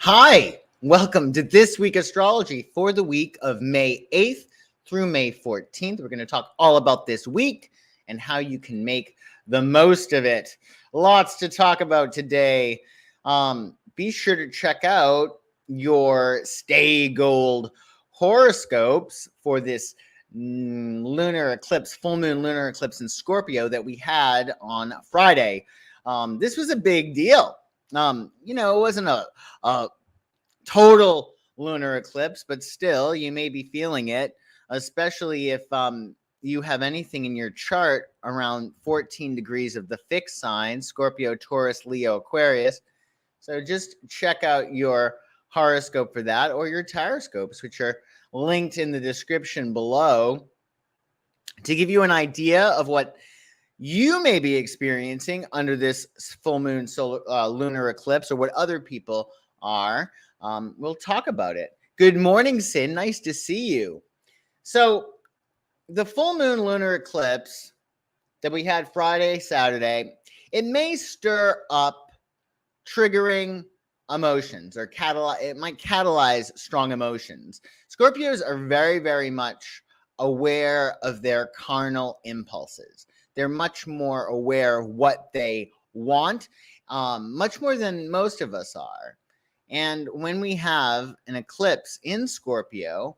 Hi, welcome to This Week Astrology for the week of May 8th through May 14th. We're going to talk all about this week and how you can make the most of it. Lots to talk about today. Be sure to check out your Stay Gold horoscopes for this lunar eclipse, full moon lunar eclipse in Scorpio that we had on Friday. This was a big deal. It wasn't a total lunar eclipse, but still, you may be feeling it, especially if you have anything in your chart around 14 degrees of the fixed sign, Scorpio, Taurus, Leo, Aquarius. So just check out your horoscope for that, or your Tarotscopes, which are linked in the description below, to give you an idea of what you may be experiencing under this full moon lunar eclipse, or what other people are. We'll talk about it. Good morning, Shinn. Nice to see you. So the full moon lunar eclipse that we had Friday, Saturday, it may stir up triggering emotions, or it might catalyze strong emotions. Scorpios are very, very much aware of their carnal impulses. They're much more aware of what they want, much more than most of us are. And when we have an eclipse in Scorpio,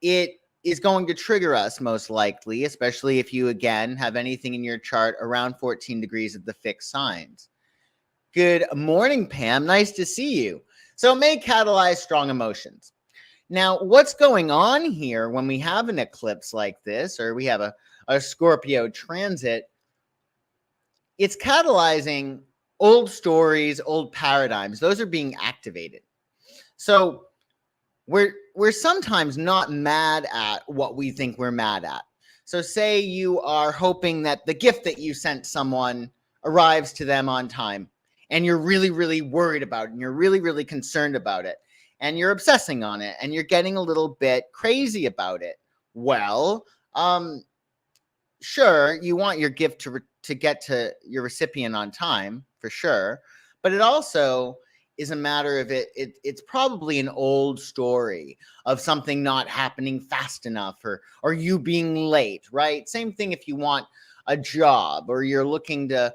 it is going to trigger us most likely, especially if you, again, have anything in your chart around 14 degrees of the fixed signs. Good morning, Pam. Nice to see you. So it may catalyze strong emotions. Now, what's going on here when we have an eclipse like this, or we have a Scorpio transit? It's catalyzing old stories, old paradigms. Those are being activated. So we're sometimes not mad at what we think we're mad at. So say you are hoping that the gift that you sent someone arrives to them on time, and you're really, really worried about it, and you're really, really concerned about it, and you're obsessing on it, and you're getting a little bit crazy about it. Well, sure, you want your gift to get to your recipient on time, for sure, but it also is a matter of it's probably an old story of something not happening fast enough, or you being late, right? Same thing if you want a job, or you're looking to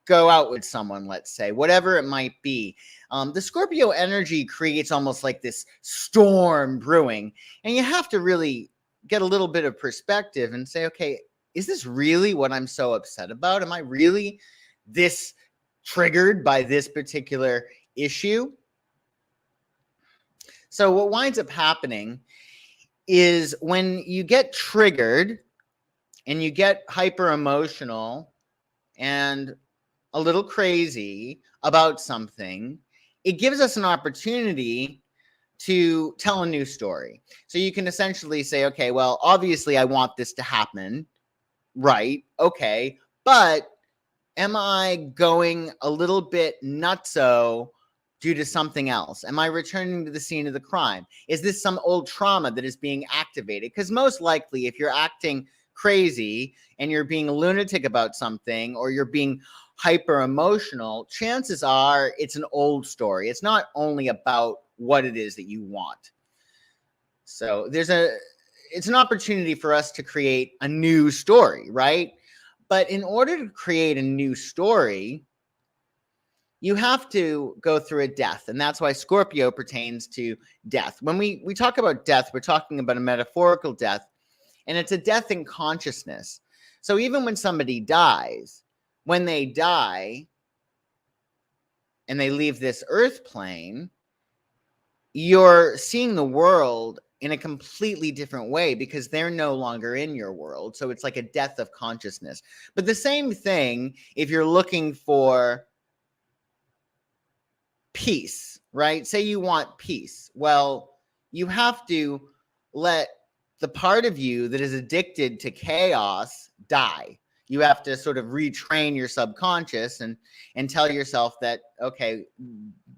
go out with someone, let's say, whatever it might be. The Scorpio energy creates almost like this storm brewing, and you have to really get a little bit of perspective and say, okay, is this really what I'm so upset about? Am I really this triggered by this particular issue? So what winds up happening is when you get triggered and you get hyper emotional and a little crazy about something, it gives us an opportunity to tell a new story. So you can essentially say, okay, well, obviously I want this to happen, right? Okay, but am I going a little bit nutso due to something else? Am I returning to the scene of the crime? Is this some old trauma that is being activated? Because most likely, if you're acting crazy and you're being a lunatic about something, or you're being hyper emotional, chances are it's an old story. It's not only about what it is that you want. So it's an opportunity for us to create a new story, right? But in order to create a new story, you have to go through a death. And that's why Scorpio pertains to death. When we talk about death, we're talking about a metaphorical death, and it's a death in consciousness. So even when somebody dies, when they die and they leave this earth plane, you're seeing the world in a completely different way because they're no longer in your world. So it's like a death of consciousness. But the same thing if you're looking for peace, right? Say you want peace. Well, you have to let the part of you that is addicted to chaos die. You have to sort of retrain your subconscious and tell yourself that, okay,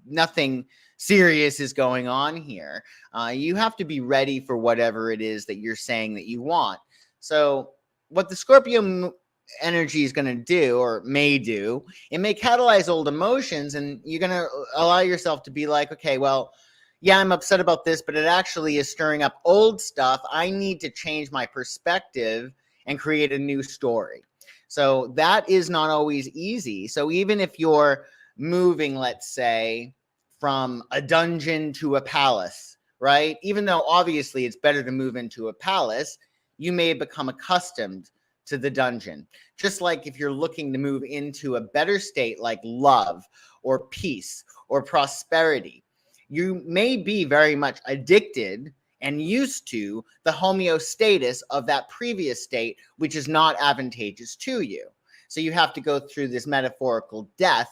nothing serious is going on here. You have to be ready for whatever it is that you're saying that you want. So what the Scorpio energy is going to do, or may do, it may catalyze old emotions, and you're going to allow yourself to be like, okay, well, yeah, I'm upset about this, but it actually is stirring up old stuff. I need to change my perspective and create a new story. So that is not always easy. So even if you're moving, let's say, from a dungeon to a palace, right? Even though obviously it's better to move into a palace, you may become accustomed to the dungeon. Just like if you're looking to move into a better state like love or peace or prosperity, you may be very much addicted and used to the homeostasis of that previous state, which is not advantageous to you. So you have to go through this metaphorical death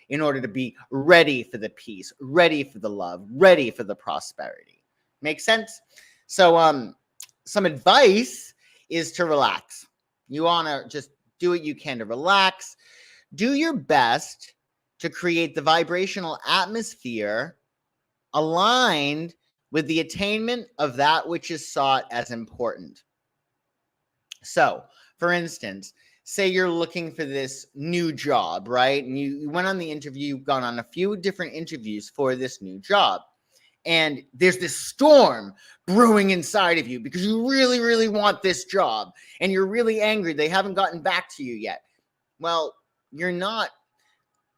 in order to be ready for the peace, ready for the love, ready for the prosperity. Make sense? So some advice is to relax. You want to just do what you can to relax. Do your best to create the vibrational atmosphere aligned with the attainment of that which is sought as important. So, for instance, say you're looking for this new job, right? And you went on the interview, you've gone on a few different interviews for this new job. And there's this storm brewing inside of you because you really, really want this job. And you're really angry they haven't gotten back to you yet. Well, you're not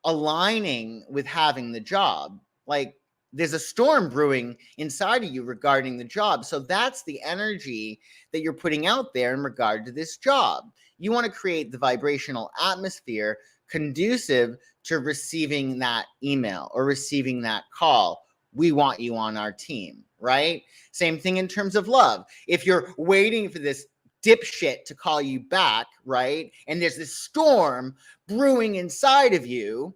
aligning with having the job. Like, there's a storm brewing inside of you regarding the job. So that's the energy that you're putting out there in regard to this job. You want to create the vibrational atmosphere conducive to receiving that email or receiving that call. We want you on our team, right? Same thing in terms of love. If you're waiting for this dipshit to call you back, right? And there's this storm brewing inside of you,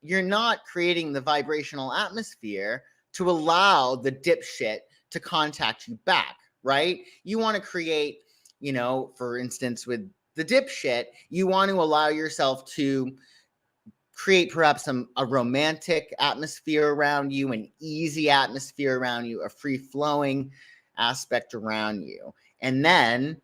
you're not creating the vibrational atmosphere to allow the dipshit to contact you back, right? You want to create, for instance, with the dipshit, you want to allow yourself to create perhaps a romantic atmosphere around you, an easy atmosphere around you, a free-flowing aspect around you. And then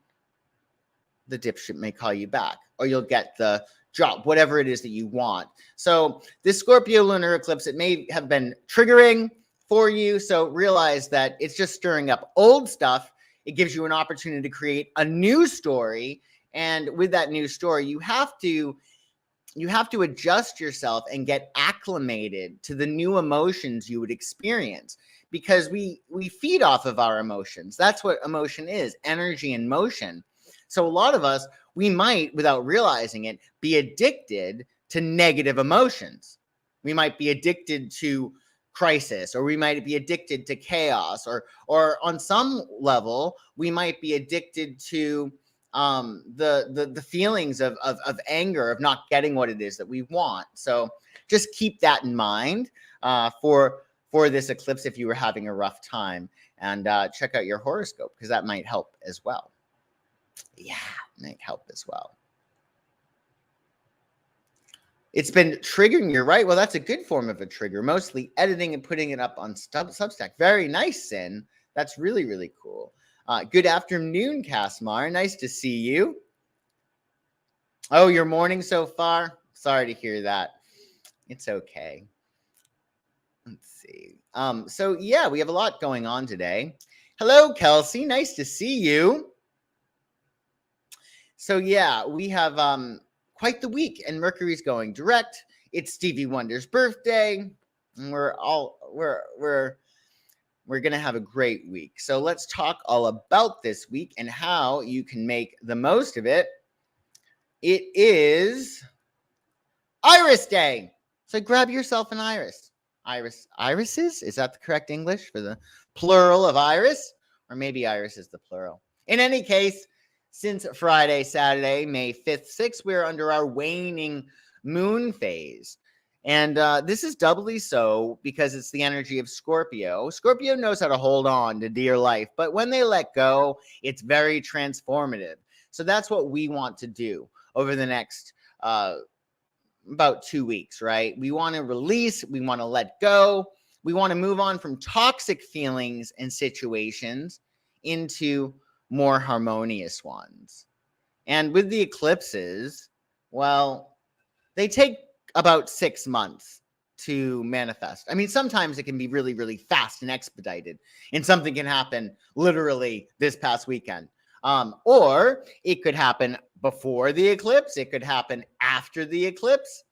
the dipshit may call you back, or you'll get the job, whatever it is that you want. So this Scorpio lunar eclipse, it may have been triggering for you. So realize that it's just stirring up old stuff. It gives you an opportunity to create a new story. And with that new story, you have to adjust yourself and get acclimated to the new emotions you would experience, because we feed off of our emotions. That's what emotion is, energy and motion. So a lot of us, we might, without realizing it, be addicted to negative emotions. We might be addicted to crisis, or we might be addicted to chaos, or on some level, we might be addicted to the feelings of anger, of not getting what it is that we want. So just keep that in mind for this eclipse if you were having a rough time, and check out your horoscope, because that might help as well. Yeah, might help as well. It's been triggering, you're right. Well, that's a good form of a trigger, mostly editing and putting it up on Substack. Very nice, Sin. That's really, really cool. Good afternoon, Casmar. Nice to see you. Oh, your morning so far? Sorry to hear that. It's okay. Let's see. So yeah, we have a lot going on today. Hello, Kelsey. Nice to see you. So yeah, we have quite the week, and Mercury's going direct. It's Stevie Wonder's birthday, and we're gonna have a great week. So let's talk all about this week and how you can make the most of it. It is Iris Day, so grab yourself an iris. Irises? Is that the correct English for the plural of iris? Or maybe iris is the plural. In any case, since Friday, Saturday, May 5th, 6th, we're under our waning moon phase. And this is doubly so because it's the energy of Scorpio. Scorpio knows how to hold on to dear life, but when they let go, it's very transformative. So that's what we want to do over the next about 2 weeks, right? We want to release, we want to let go, we want to move on from toxic feelings and situations into more harmonious ones. And with the eclipses, well, they take about 6 months to manifest. I mean, sometimes it can be really, really fast and expedited, and something can happen literally this past weekend. Or it could happen before the eclipse, it could happen after the eclipse,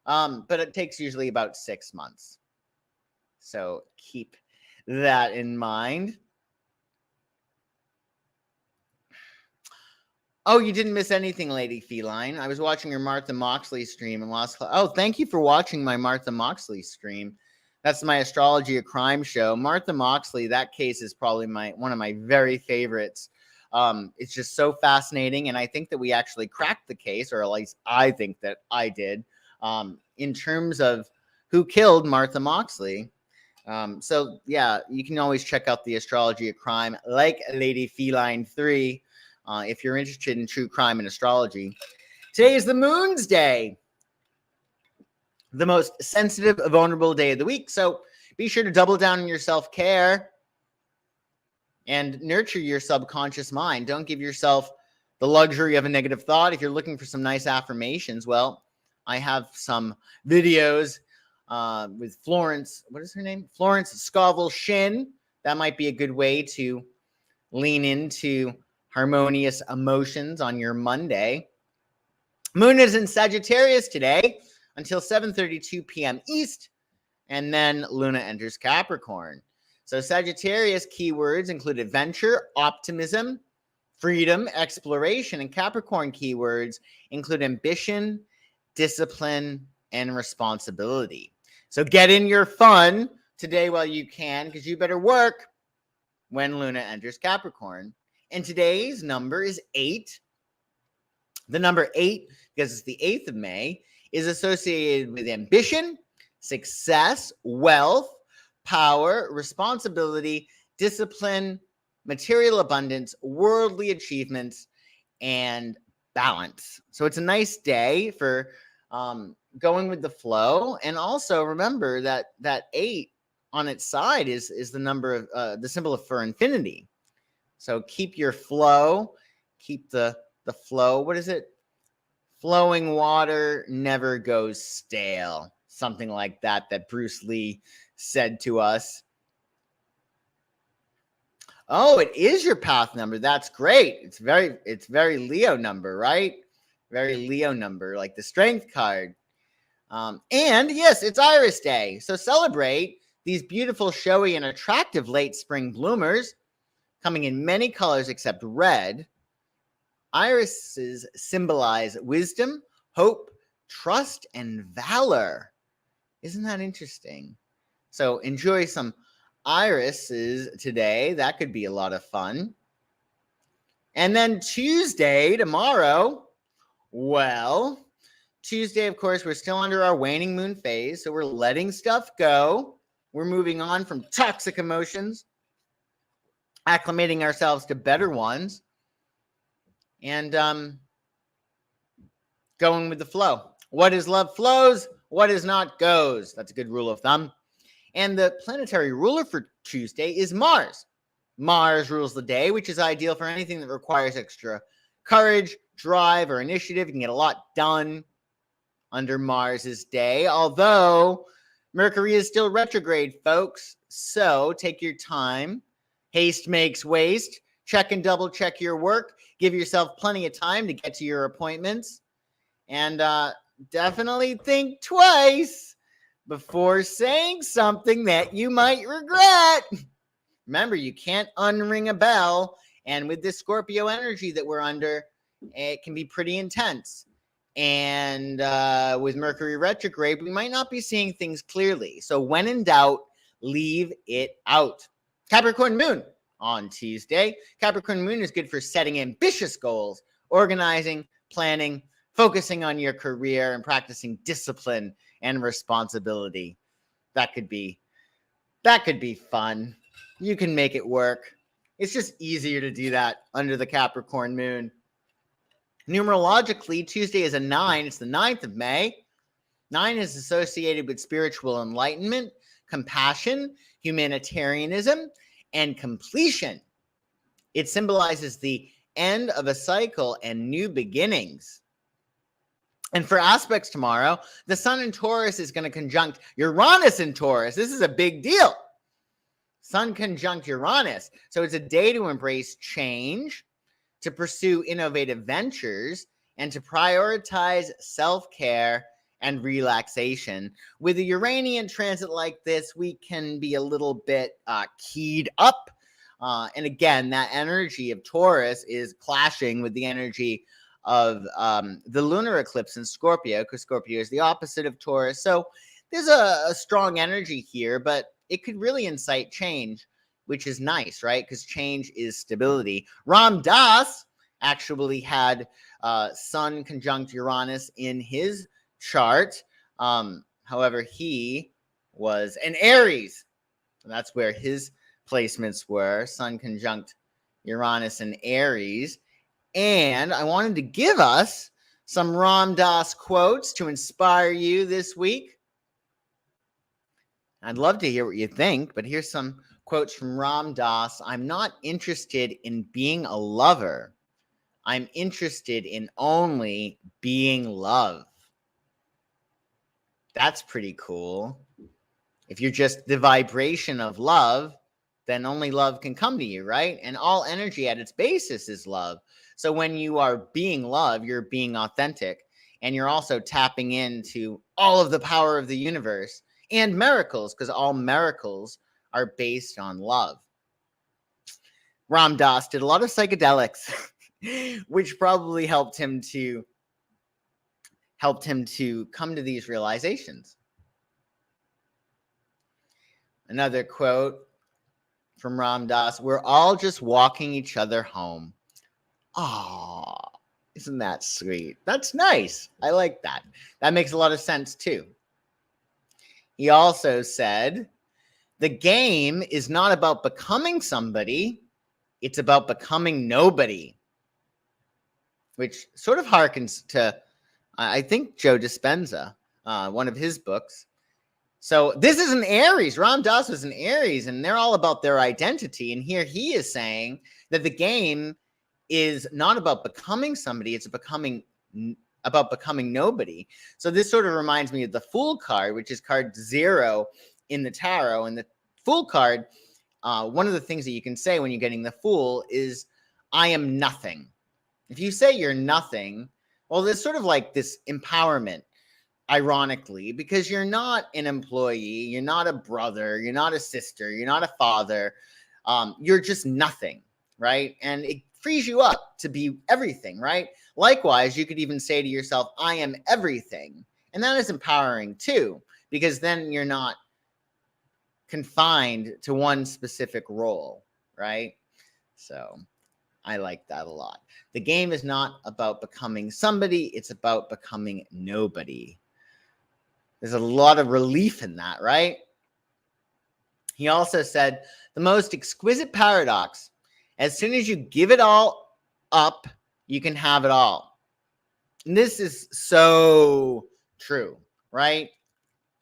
but it takes usually about 6 months. So keep that in mind. Oh, you didn't miss anything, Lady Feline. I was watching your Martha Moxley stream and lost. Oh, thank you for watching my Martha Moxley stream. That's my Astrology, a Crime show. Martha Moxley, that case is probably one of my very favorites. It's just so fascinating, and I think that we actually cracked the case, or at least I think that I did, in terms of who killed Martha Moxley. So, yeah, you can always check out the Astrology, a Crime, like Lady Feline 3. If you're interested in true crime and astrology. Today is the Moon's Day, the most sensitive, vulnerable day of the week. So be sure to double down on your self-care and nurture your subconscious mind. Don't give yourself the luxury of a negative thought. If you're looking for some nice affirmations, well, I have some videos with Florence. What is her name? Florence Scovel Shinn. That might be a good way to lean into harmonious emotions on your Monday. Moon is in Sagittarius today until 7:32 p.m. East, and then Luna enters Capricorn. So Sagittarius keywords include adventure, optimism, freedom, exploration, and Capricorn keywords include ambition, discipline, and responsibility. So get in your fun today while you can, because you better work when Luna enters Capricorn. And today's number is 8. The number 8, because it's the 8th of May, is associated with ambition, success, wealth, power, responsibility, discipline, material abundance, worldly achievements, and balance. So it's a nice day for going with the flow. And also remember that 8 on its side is the number of the symbol for infinity. So keep your flow, keep the flow. What is it? Flowing water never goes stale. Something like that Bruce Lee said to us. Oh, it is your path number. That's great. It's very Leo number, right? Very Leo number, like the strength card. And yes, it's Iris Day. So celebrate these beautiful, showy, and attractive late spring bloomers, coming in many colors except red. Irises symbolize wisdom, hope, trust, and valor. Isn't that interesting? So enjoy some irises today. That could be a lot of fun. And then Tuesday, tomorrow, well, Tuesday, of course, we're still under our waning moon phase, so we're letting stuff go. We're moving on from toxic emotions, acclimating ourselves to better ones, and going with the flow. What is love flows, what is not goes. That's a good rule of thumb. And the planetary ruler for Tuesday is Mars. Mars rules the day, which is ideal for anything that requires extra courage, drive, or initiative. You can get a lot done under Mars's day, although Mercury is still retrograde, folks. So take your time. Haste makes waste. Check and double check your work. Give yourself plenty of time to get to your appointments. And definitely think twice before saying something that you might regret. Remember, you can't unring a bell. And with this Scorpio energy that we're under, it can be pretty intense. And with Mercury retrograde, we might not be seeing things clearly. So when in doubt, leave it out. Capricorn moon on Tuesday. Capricorn moon is good for setting ambitious goals, organizing, planning, focusing on your career, and practicing discipline and responsibility. That could be fun. You can make it work. It's just easier to do that under the Capricorn moon. Numerologically, Tuesday is a 9. It's the 9th of May. 9 is associated with spiritual enlightenment, compassion, humanitarianism, and completion. It symbolizes the end of a cycle and new beginnings. And for aspects tomorrow, the Sun in Taurus is going to conjunct Uranus in Taurus. This is a big deal. Sun conjunct Uranus. So it's a day to embrace change, to pursue innovative ventures, and to prioritize self-care and relaxation. With a Uranian transit like this, we can be a little bit keyed up. And again, that energy of Taurus is clashing with the energy of the lunar eclipse in Scorpio, because Scorpio is the opposite of Taurus. So there's a strong energy here, but it could really incite change, which is nice, right? Because change is stability. Ram Dass actually had Sun conjunct Uranus in his chart. However, he was an Aries. And that's where his placements were. Sun conjunct Uranus and Aries. And I wanted to give us some Ram Dass quotes to inspire you this week. I'd love to hear what you think, but here's some quotes from Ram Dass. I'm not interested in being a lover. I'm interested in only being love. That's pretty cool. If you're just the vibration of love, then only love can come to you, right? And all energy at its basis is love. So when you are being love, you're being authentic, and you're also tapping into all of the power of the universe and miracles, because all miracles are based on love. Ram Dass did a lot of psychedelics, which probably helped him to come to these realizations. Another quote from Ram Dass: we're all just walking each other home. Aw, isn't that sweet? That's nice. I like that. That makes a lot of sense too. He also said, the game is not about becoming somebody, it's about becoming nobody. Which sort of harkens to, I think, Joe Dispenza, one of his books. So this is an Aries. Ram Dass was an Aries, and they're all about their identity. And here he is saying that the game is not about becoming somebody, it's about becoming nobody. So this sort of reminds me of the Fool card, which is card 0 in the tarot. And the Fool card, one of the things that you can say when you're getting the Fool is, I am nothing. If you say you're nothing, well, there's sort of like this empowerment, ironically, because you're not an employee, you're not a brother, you're not a sister, you're not a father, you're just nothing, right? And it frees you up to be everything, right? Likewise, you could even say to yourself, I am everything. And that is empowering too, because then you're not confined to one specific role, right? So I like that a lot. The game is not about becoming somebody, it's about becoming nobody. There's a lot of relief in that, right? He also said, the most exquisite paradox, as soon as you give it all up, you can have it all. And this is so true, right?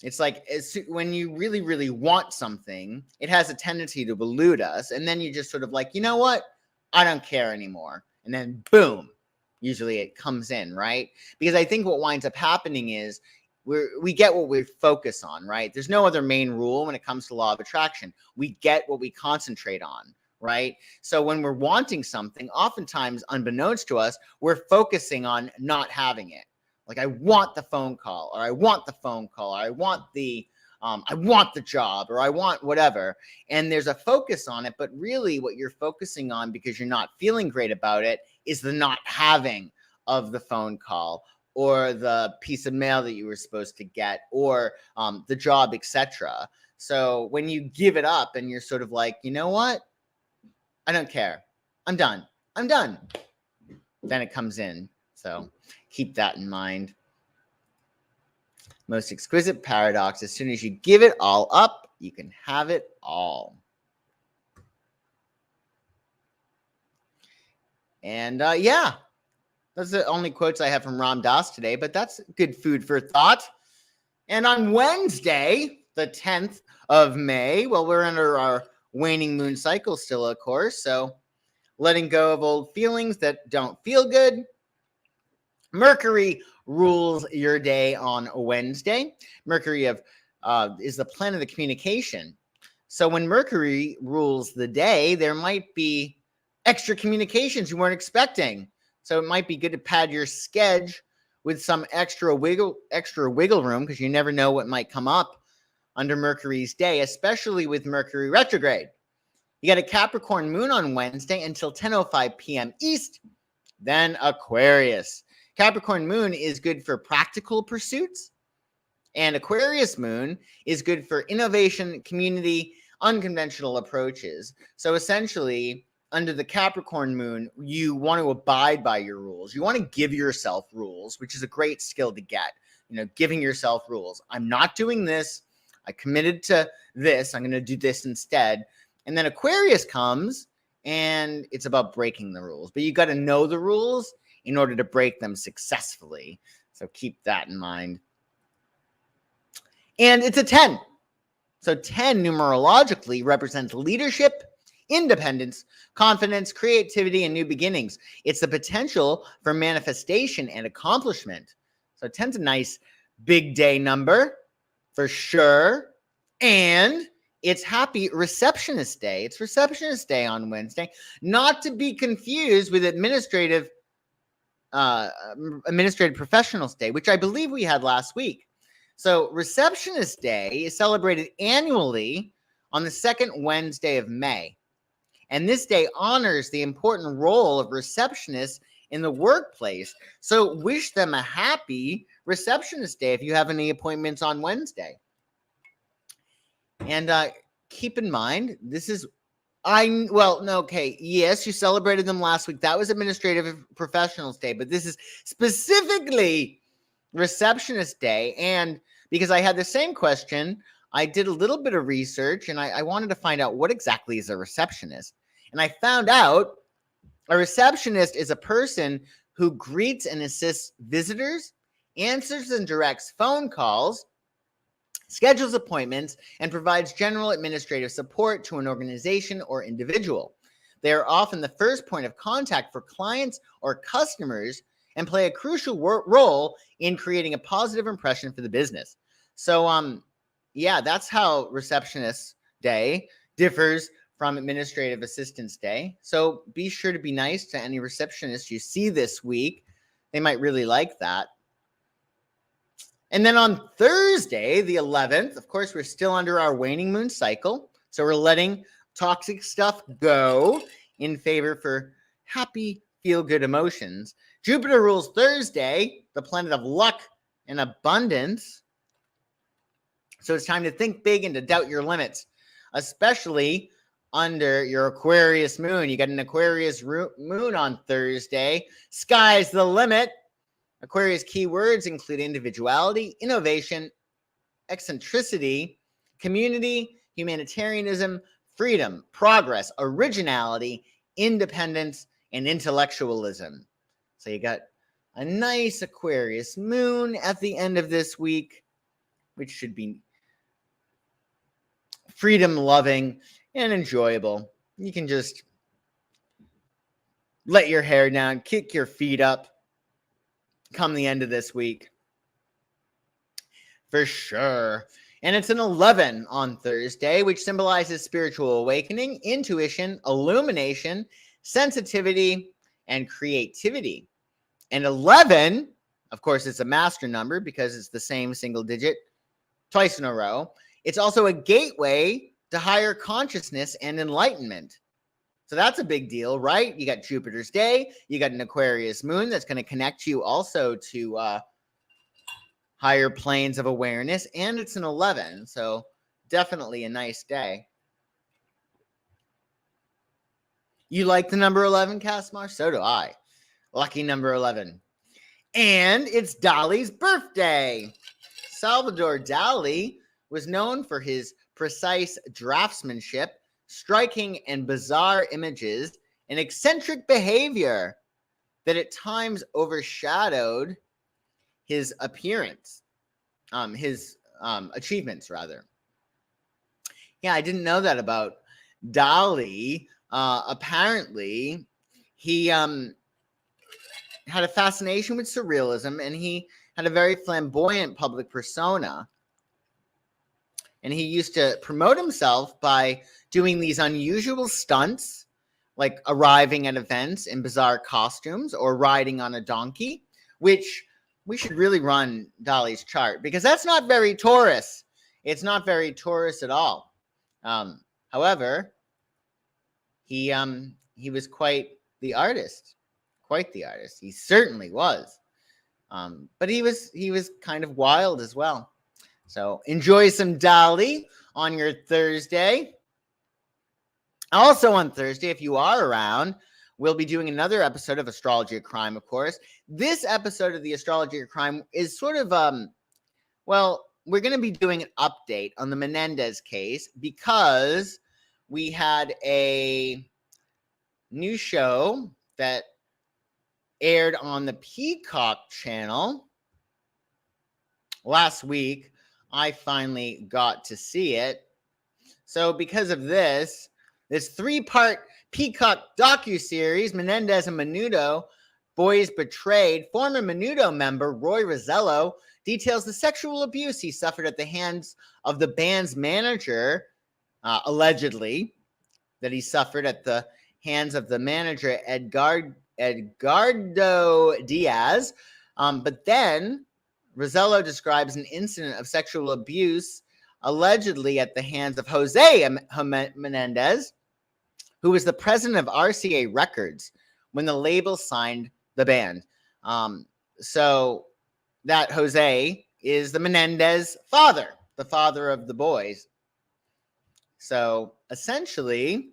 It's like when you really, really want something, it has a tendency to elude us. And then you just sort of like, you know what? I don't care anymore. And then boom, usually it comes in, right? Because I think what winds up happening is we get what we focus on, right? There's no other main rule when it comes to law of attraction. We get what we concentrate on, right? So when we're wanting something, oftentimes unbeknownst to us, we're focusing on not having it. Like, I want the phone call, or I want the phone call, or I want the job, or I want whatever. And there's a focus on it, but really what you're focusing on, because you're not feeling great about it, is the not having of the phone call, or the piece of mail that you were supposed to get, or the job, etc. So when you give it up and you're sort of like, you know what? I don't care. I'm done. Then it comes in. So keep that in mind. Most exquisite paradox. As soon as you give it all up, you can have it all. And yeah, that's the only quotes I have from Ram Dass today, but that's good food for thought. And on Wednesday, the 10th of May, well, we're under our waning moon cycle still, of course. So letting go of old feelings that don't feel good. Mercury rules your day on Wednesday. Mercury is the planet of communication. So when Mercury rules the day, there might be extra communications you weren't expecting. So it might be good to pad your schedule with some extra wiggle room, because you never know what might come up under Mercury's day, especially with Mercury retrograde. You got a Capricorn moon on Wednesday until 10:05 p.m. East, then Aquarius. Capricorn moon is good for practical pursuits, and Aquarius moon is good for innovation, community, unconventional approaches. So essentially, under the Capricorn moon, you want to abide by your rules. You want to give yourself rules, which is a great skill to get. Giving yourself rules. I'm not doing this. I committed to this. I'm going to do this instead. And then Aquarius comes, and it's about breaking the rules. But you got to know the rules in order to break them successfully. So keep that in mind. And it's a 10. So 10 numerologically represents leadership, independence, confidence, creativity, and new beginnings. It's the potential for manifestation and accomplishment. So 10's a nice big day number for sure. And it's Happy Receptionist Day. It's Receptionist Day on Wednesday, not to be confused with Administrative Professionals Day, which I believe we had last week. So Receptionist Day is celebrated annually on the second Wednesday of May. And this day honors the important role of receptionists in the workplace. So wish them a happy Receptionist Day if you have any appointments on Wednesday. And keep in mind, yes, you celebrated them last week. That was Administrative Professionals Day, but this is specifically Receptionist Day. And because I had the same question, I did a little bit of research, and I wanted to find out what exactly is a receptionist. And I found out a receptionist is a person who greets and assists visitors, answers and directs phone calls, schedules appointments, and provides general administrative support to an organization or individual. They are often the first point of contact for clients or customers and play a crucial role in creating a positive impression for the business. So, that's how Receptionist Day differs from Administrative Assistants Day. So be sure to be nice to any receptionists you see this week. They might really like that. And then on Thursday, the 11th, of course, we're still under our waning moon cycle. So we're letting toxic stuff go in favor for happy, feel-good emotions. Jupiter rules Thursday, the planet of luck and abundance. So it's time to think big and to doubt your limits, especially under your Aquarius moon. You got an Aquarius moon on Thursday. Sky's the limit. Aquarius keywords include individuality, innovation, eccentricity, community, humanitarianism, freedom, progress, originality, independence, and intellectualism. So you got a nice Aquarius moon at the end of this week, which should be freedom-loving and enjoyable. You can just let your hair down, kick your feet up, come the end of this week. For sure. And it's an 11 on Thursday, which symbolizes spiritual awakening, intuition, illumination, sensitivity, and creativity. And 11, of course, it's a master number because it's the same single digit twice in a row. It's also a gateway to higher consciousness and enlightenment. So that's a big deal, right? You got Jupiter's day, you got an Aquarius moon that's going to connect you also to higher planes of awareness, and it's an 11, so definitely a nice day. You like the number 11, Casmar? So do I. Lucky number 11. And it's Dali's birthday. Salvador Dali was known for his precise draftsmanship, striking and bizarre images, and eccentric behavior that at times overshadowed his appearance, his achievements, rather. Yeah, I didn't know that about Dali. apparently he had a fascination with surrealism, and he had a very flamboyant public persona. And he used to promote himself by doing these unusual stunts, like arriving at events in bizarre costumes or riding on a donkey, which we should really run Dolly's chart, because that's not very Taurus. It's not very Taurus at all. However, he was quite the artist. Quite the artist. He certainly was. But he was kind of wild as well. So enjoy some Dolly on your Thursday. Also on Thursday, if you are around, we'll be doing another episode of Astrology of Crime, of course. This episode of the Astrology of Crime is sort of, well, we're going to be doing an update on the Menendez case, because we had a new show that aired on the Peacock channel last week. I finally got to see it. So because of this 3-part Peacock docuseries, Menendez and Menudo, Boys Betrayed, former Menudo member Roy Rosello details the sexual abuse he suffered at the hands of the band's manager, allegedly, that he suffered at the hands of the manager, Edgardo Diaz. But then Rosello describes an incident of sexual abuse allegedly at the hands of Jose Menendez, who was the president of RCA Records when the label signed the band. So that Jose is the Menendez father, the father of the boys. So essentially,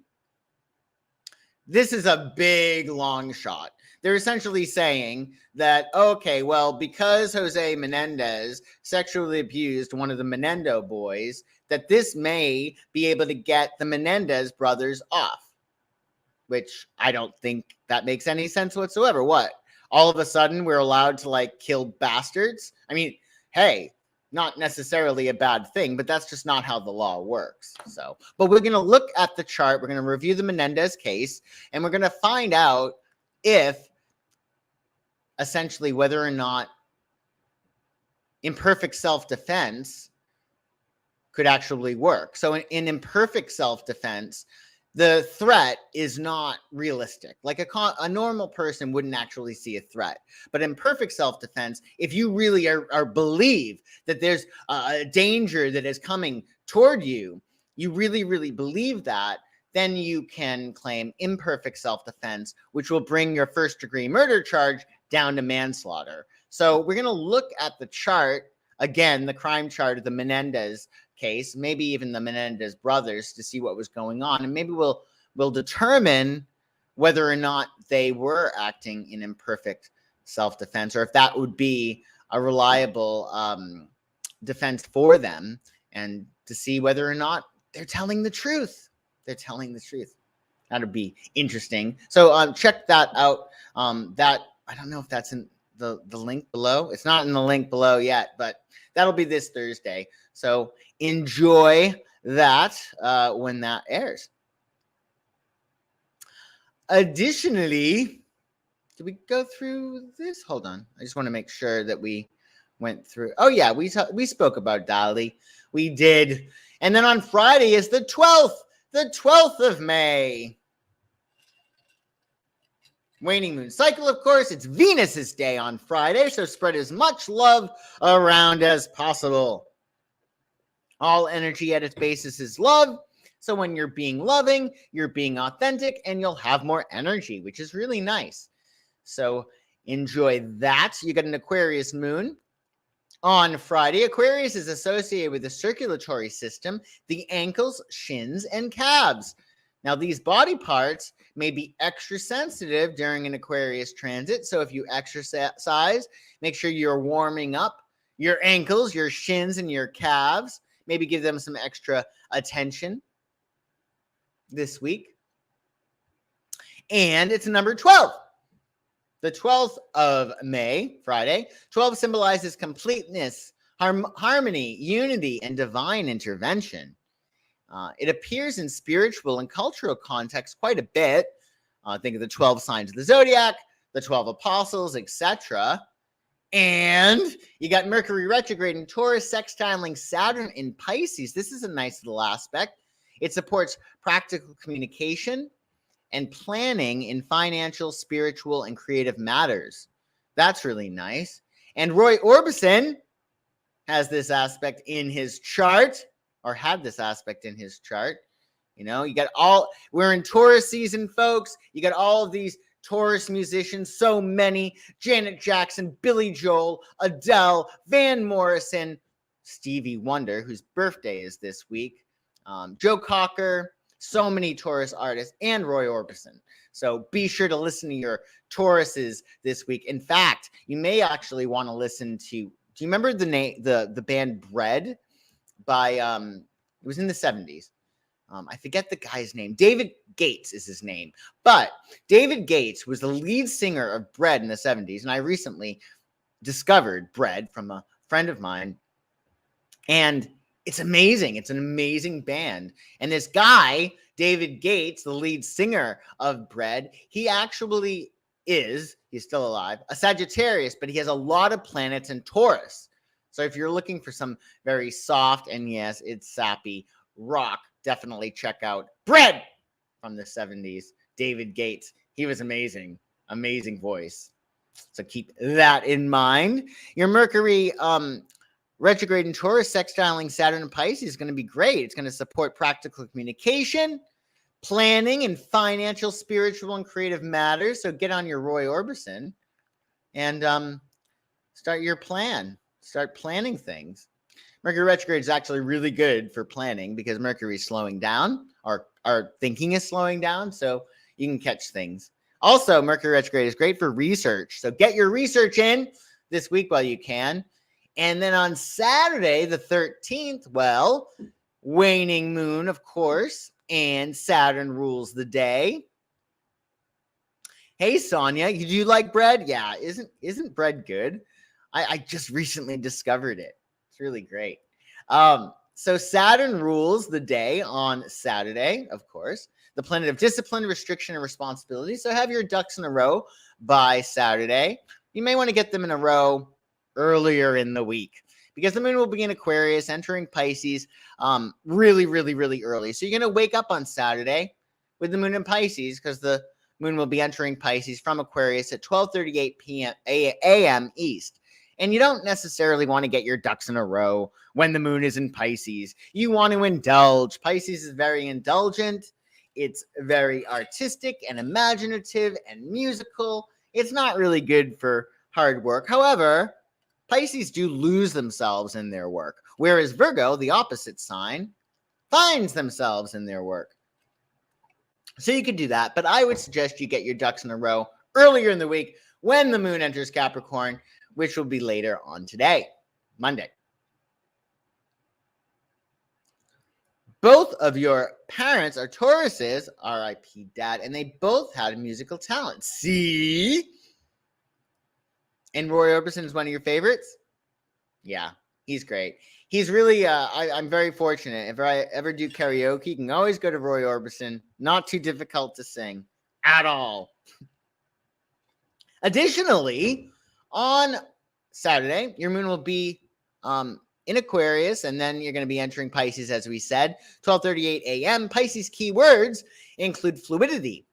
this is a big long shot. They're essentially saying that, okay, well, because Jose Menendez sexually abused one of the Menendez boys, that this may be able to get the Menendez brothers off, which I don't think that makes any sense whatsoever. What? All of a sudden, we're allowed to, like, kill bastards? I mean, hey, not necessarily a bad thing, but that's just not how the law works. So, but we're going to look at the chart. We're going to review the Menendez case, and we're going to find out if, essentially, whether or not imperfect self-defense could actually work. So in imperfect self-defense, the threat is not realistic. Like a normal person wouldn't actually see a threat. But in perfect self-defense, if you really are believe that there's a danger that is coming toward you, you really, really believe that, then you can claim imperfect self-defense, which will bring your first-degree murder charge down to manslaughter. So we're going to look at the chart, again, the crime chart of the Menendez case, maybe even the Menendez brothers, to see what was going on. And maybe we'll determine whether or not they were acting in imperfect self-defense, or if that would be a reliable defense for them, and to see whether or not they're telling the truth. They're telling the truth. That would be interesting. So check that out. That, I don't know if that's in the link below. It's not in the link below yet, but that'll be this Thursday. So enjoy that when that airs. Additionally, did we go through this? Hold on. I just want to make sure that we went through. Oh, yeah, we spoke about Dolly. We did. And then on Friday is the 12th. The 12th of May. Waning moon cycle, of course. It's Venus's day on Friday, so spread as much love around as possible. All energy at its basis is love. So when you're being loving, you're being authentic, and you'll have more energy, which is really nice. So enjoy that. You get an Aquarius moon on Friday. Aquarius is associated with the circulatory system, the ankles, shins, and calves. Now, these body parts may be extra sensitive during an Aquarius transit. So if you exercise, make sure you're warming up your ankles, your shins, and your calves. Maybe give them some extra attention this week. And it's number 12. The 12th of May, Friday. 12 symbolizes completeness, harmony, unity, and divine intervention. It appears in spiritual and cultural context quite a bit. Think of the 12 signs of the zodiac, the 12 apostles, etc. And you got Mercury retrograde in Taurus, sextiling Saturn in Pisces. This is a nice little aspect. It supports practical communication and planning in financial, spiritual, and creative matters. That's really nice. And Roy Orbison has this aspect in his chart, or had this aspect in his chart. You know, you got we're in Taurus season, folks. You got all of these Taurus musicians, so many: Janet Jackson, Billy Joel, Adele, Van Morrison, Stevie Wonder, whose birthday is this week, Joe Cocker, so many Taurus artists, and Roy Orbison. So be sure to listen to your Tauruses this week. In fact, you may actually want to listen to, do you remember the band Bread by, it was in the 70s. I forget the guy's name. David Gates is his name. But David Gates was the lead singer of Bread in the 70s. And I recently discovered Bread from a friend of mine. And it's amazing. It's an amazing band. And this guy, David Gates, the lead singer of Bread, he actually he's still alive, a Sagittarius, but he has a lot of planets in Taurus. So if you're looking for some very soft and, yes, it's sappy rock, definitely check out Bread from the 70s. David Gates. He was amazing. Amazing voice. So keep that in mind. Your Mercury retrograde in Taurus, sextiling Saturn and Pisces is going to be great. It's going to support practical communication, planning, and financial, spiritual, and creative matters. So get on your Roy Orbison and start your plan. Start planning things. Mercury retrograde is actually really good for planning because Mercury is slowing down, or our thinking is slowing down, so you can catch things. Also, Mercury retrograde is great for research. So get your research in this week while you can. And then on Saturday, the 13th, well, waning moon, of course, and Saturn rules the day. Hey, Sonia, do you like Bread? Yeah, isn't Bread good? I just recently discovered it. It's really great. So Saturn rules the day on Saturday, of course, the planet of discipline, restriction, and responsibility. So have your ducks in a row by Saturday. You may want to get them in a row earlier in the week because the moon will be in Aquarius, entering Pisces really, really, really early. So you're going to wake up on Saturday with the moon in Pisces because the moon will be entering Pisces from Aquarius at 12:38 a.m. East. And you don't necessarily want to get your ducks in a row when the moon is in Pisces. You want to indulge. Pisces is very indulgent. It's very artistic and imaginative and musical. It's not really good for hard work. However, Pisces do lose themselves in their work, whereas Virgo, the opposite sign, finds themselves in their work. So you could do that, but I would suggest you get your ducks in a row earlier in the week when the moon enters Capricorn, which will be later on today, Monday. Both of your parents are Tauruses, R.I.P. Dad, and they both had a musical talent. See? And Roy Orbison is one of your favorites? Yeah, he's great. He's really, I'm very fortunate. If I ever do karaoke, you can always go to Roy Orbison. Not too difficult to sing at all. Additionally, on Saturday, your moon will be in Aquarius, and then you're going to be entering Pisces, as we said, 12:38 a.m. Pisces keywords include fluidity,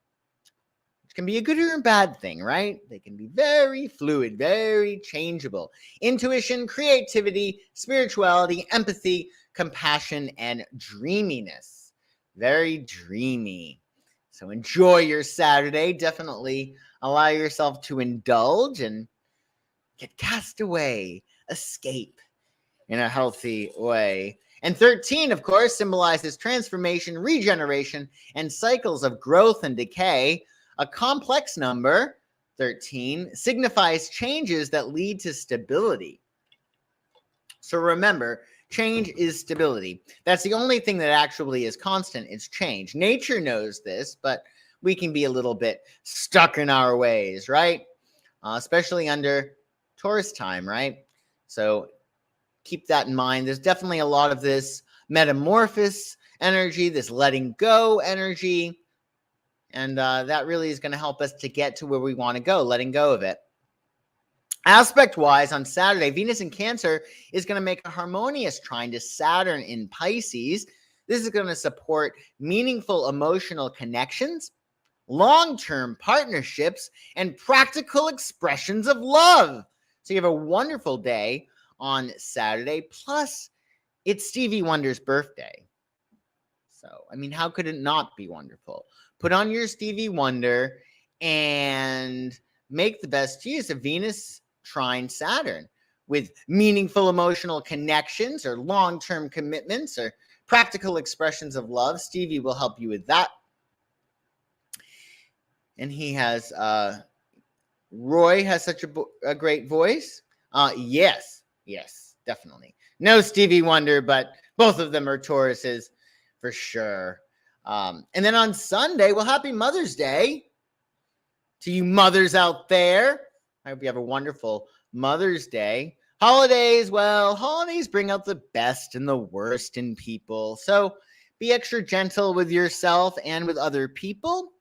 which can be a good or a bad thing, right? They can be very fluid, very changeable. Intuition, creativity, spirituality, empathy, compassion, and dreaminess. Very dreamy. So enjoy your Saturday. Definitely allow yourself to indulge and get cast away, escape in a healthy way. And 13, of course, symbolizes transformation, regeneration, and cycles of growth and decay. A complex number, 13, signifies changes that lead to stability. So remember, change is stability. That's the only thing that actually is constant is change. Nature knows this, but we can be a little bit stuck in our ways, right? Especially under Taurus time, right? So keep that in mind. There's definitely a lot of this metamorphosis energy, this letting go energy. And that really is going to help us to get to where we want to go, letting go of it. Aspect-wise, on Saturday, Venus in Cancer is going to make a harmonious trine to Saturn in Pisces. This is going to support meaningful emotional connections, long-term partnerships, and practical expressions of love. So you have a wonderful day on Saturday. Plus, it's Stevie Wonder's birthday. So, I mean, how could it not be wonderful? Put on your Stevie Wonder and make the best use of Venus trine Saturn with meaningful emotional connections or long-term commitments or practical expressions of love. Stevie will help you with that. And he has, Roy has such a great voice. Yes, definitely. No Stevie Wonder, but both of them are Tauruses for sure. And then on Sunday, well, happy Mother's Day to you mothers out there. I hope you have a wonderful Mother's Day. Holidays, well, holidays bring out the best and the worst in people. So be extra gentle with yourself and with other people,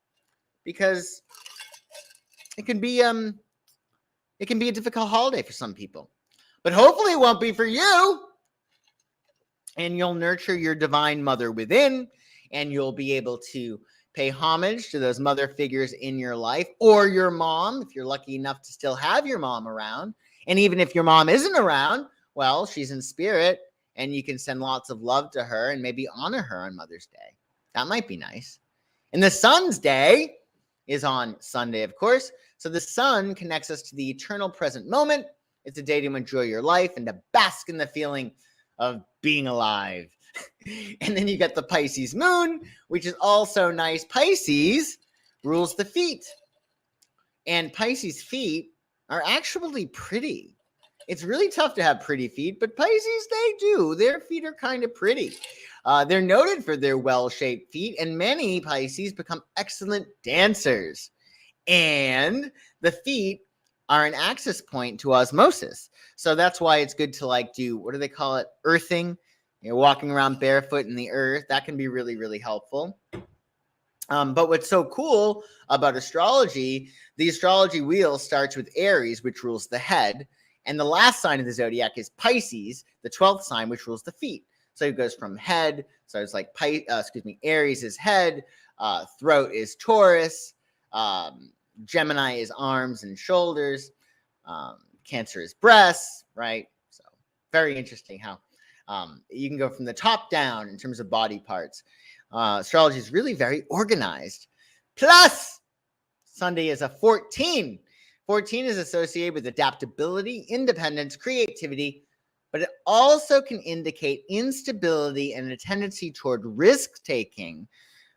because it can be a difficult holiday for some people. But hopefully it won't be for you. And you'll nurture your divine mother within, and you'll be able to pay homage to those mother figures in your life, or your mom, if you're lucky enough to still have your mom around. And even if your mom isn't around, well, she's in spirit, and you can send lots of love to her and maybe honor her on Mother's Day. That might be nice. And the Sun's Day is on Sunday, of course. So the sun connects us to the eternal present moment. It's a day to enjoy your life and to bask in the feeling of being alive. And then you got the Pisces moon, which is also nice. Pisces rules the feet. And Pisces feet are actually pretty. It's really tough to have pretty feet, but Pisces, they do. Their feet are kind of pretty. They're noted for their well-shaped feet, and many Pisces become excellent dancers. And the feet are an access point to osmosis. So that's why it's good to do, what do they call it? Earthing. Walking around barefoot in the earth. That can be really, really helpful. But what's so cool about astrology, the astrology wheel starts with Aries, which rules the head. And the last sign of the zodiac is Pisces, the 12th sign, which rules the feet. So it goes from head. So it's like, Aries is head. Throat is Taurus. Gemini is arms and shoulders. Cancer is breasts, right? So very interesting how you can go from the top down in terms of body parts. Astrology is really very organized. Plus, Sunday is a 14. 14 is associated with adaptability, independence, creativity, but it also can indicate instability and a tendency toward risk-taking.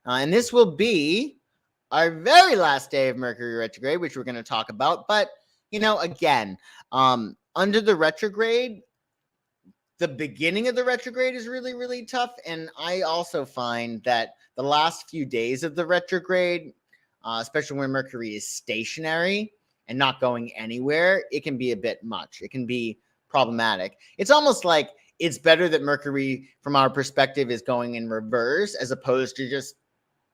And this will be our very last day of Mercury retrograde, which we're going to talk about. But, again, under the retrograde, the beginning of the retrograde is really, really tough. And I also find that the last few days of the retrograde, especially when Mercury is stationary and not going anywhere, it can be a bit much. It can be problematic. It's almost like it's better that Mercury, from our perspective, is going in reverse as opposed to just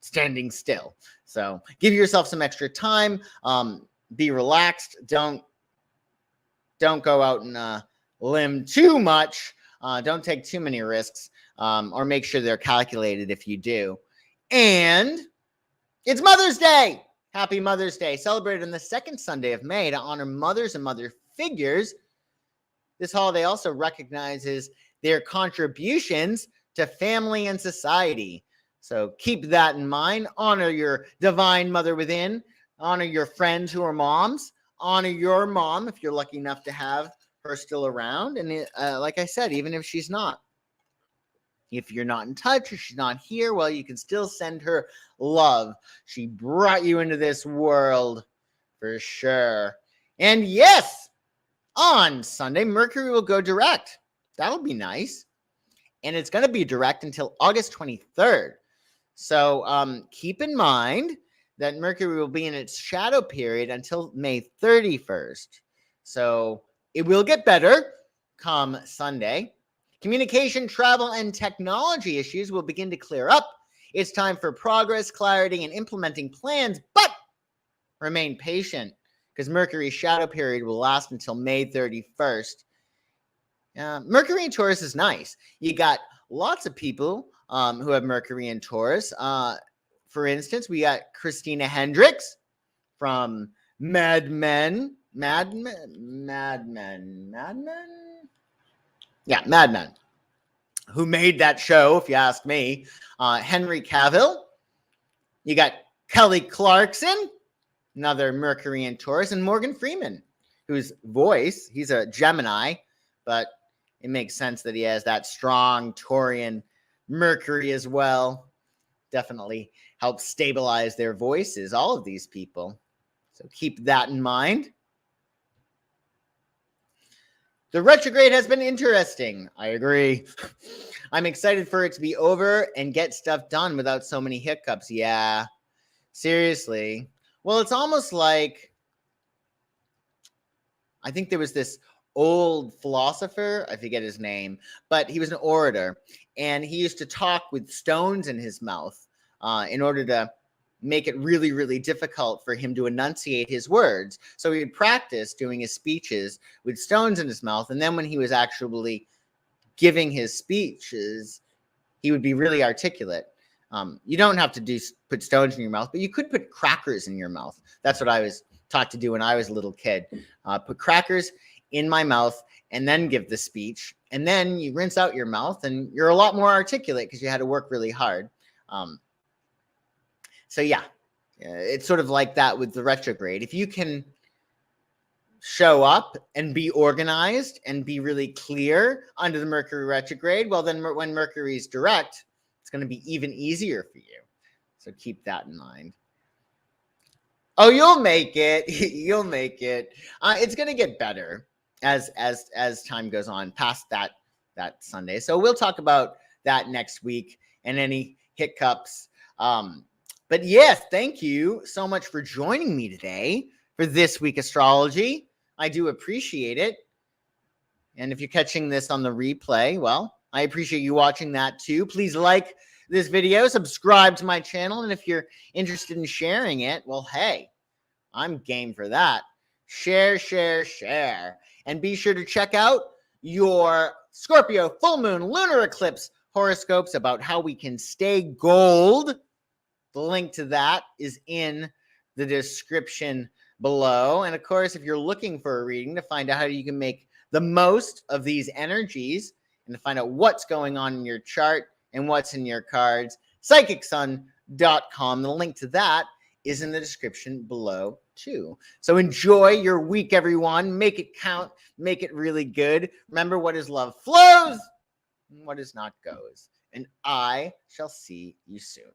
standing still. So give yourself some extra time. Be relaxed. Don't go out and limb too much. Don't take too many risks, or make sure they're calculated if you do. And it's Mother's Day. Happy Mother's Day. Celebrated on the second Sunday of May to honor mothers and mother figures. This holiday also recognizes their contributions to family and society. So keep that in mind. Honor your divine mother within. Honor your friends who are moms. Honor your mom if you're lucky enough to have her still around. And like I said, even if she's not. If you're not in touch or she's not here, well, you can still send her love. She brought you into this world for sure. And yes, on Sunday, Mercury will go direct. That'll be nice. And it's going to be direct until August 23rd. So keep in mind that Mercury will be in its shadow period until May 31st. So it will get better come Sunday. Communication, travel, and technology issues will begin to clear up. It's time for progress, clarity, and implementing plans, but remain patient because Mercury's shadow period will last until May 31st. Mercury in Taurus is nice. You got lots of people who have Mercury in Taurus. For instance, we got Christina Hendricks from Mad Men. Yeah, Mad Men. Who made that show, if you ask me. Henry Cavill. You got Kelly Clarkson, another Mercury in Taurus, and Morgan Freeman, whose voice, he's a Gemini, but it makes sense that he has that strong Taurian Mercury as well. Definitely helps stabilize their voices, all of these people. So keep that in mind. The retrograde has been interesting. I agree. I'm excited for it to be over and get stuff done without so many hiccups. Yeah, seriously. Well, it's almost like, I think there was this old philosopher, I forget his name, but he was an orator, and he used to talk with stones in his mouth in order to make it really, really difficult for him to enunciate his words. So he would practice doing his speeches with stones in his mouth, and then when he was actually giving his speeches, he would be really articulate. You don't have to put stones in your mouth, but you could put crackers in your mouth. That's what I was taught to do when I was a little kid. Put crackers in my mouth and then give the speech, and then you rinse out your mouth and you're a lot more articulate because you had to work really hard. So yeah, it's sort of like that with the retrograde. If you can show up and be organized and be really clear under the Mercury retrograde, well, then when Mercury is direct, it's going to be even easier for you. So keep that in mind. Oh, you'll make it. You'll make it. It's going to get better as time goes on past that Sunday. So we'll talk about that next week and any hiccups. But yes, thank you so much for joining me today for This Week Astrology. I do appreciate it. And if you're catching this on the replay, well, I appreciate you watching that too. Please like this video, subscribe to my channel, and if you're interested in sharing it, well, hey, I'm game for that. Share, share, share. And be sure to check out your Scorpio full moon lunar eclipse horoscopes about how we can stay gold. The link to that is in the description below. And of course, if you're looking for a reading to find out how you can make the most of these energies and to find out what's going on in your chart and what's in your cards, psychicsun.com. The link to that is in the description below too. So enjoy your week, everyone. Make it count. Make it really good. Remember, what is love flows, and what is not goes. And I shall see you soon.